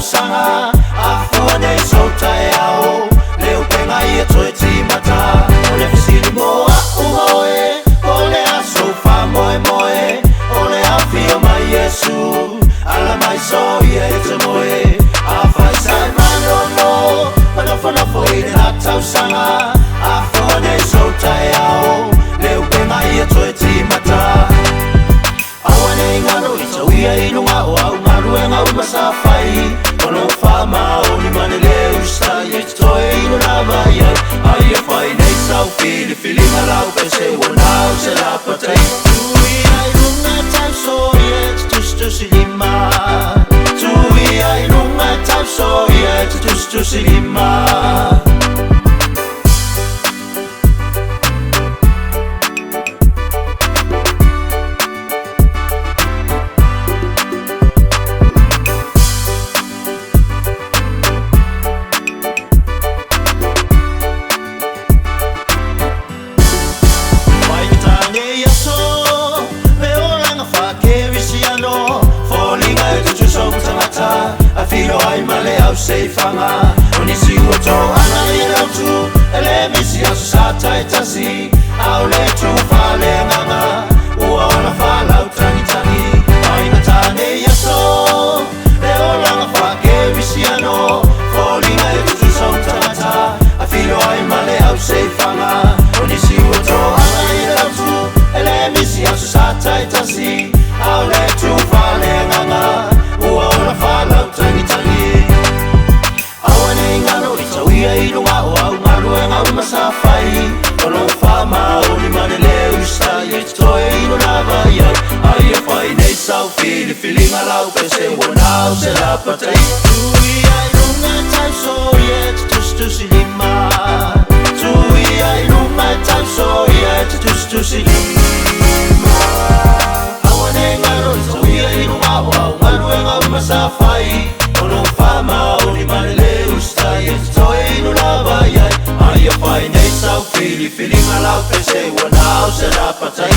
sanga afuane sota yao leo penga yetu etimata ole fesili moa umaoe ole asofa moe moe ole afio mai Yesu ala mai so yetu moe afai Simanu no manafana foi hata sanga afuane sota yao leo penga yetu etimata awane ngano itawia inunga au maruenga umasafai ono fama oni manele usta yetoe inunava ya aye fine sau fili malau pese wonau sera patai tui ai lunga tau so yet to silima tui ai lunga tau so yet to silima Afilo ai male au sei fanga Oni si woto ana ila tu Ele misi asu sata etasi Au le tu fale nganga Ua ona fala utangi tangi Ai natane yaso Leo langa fake visiano Folinga etu tu sautata Afilo ai male au sei fanga Oni si woto ana ila tu Ele misi asu sata etasi Au le tu fale nganga Ua ona fala utangi tangi Awane ngano itawia inunga au maruenga umasafai Ono fama oni manele usta yetoe inunava ya aye fine sau fili malau pese wonau sera patai Tui ai lunga tau so yet to silima Tui ai lunga tau so yet to silima Awane ngano itawia inunga au maruenga umasafai Ono fama oni manele usta yetoe inunava ya aye fine sau fili malau pese wonau sera patai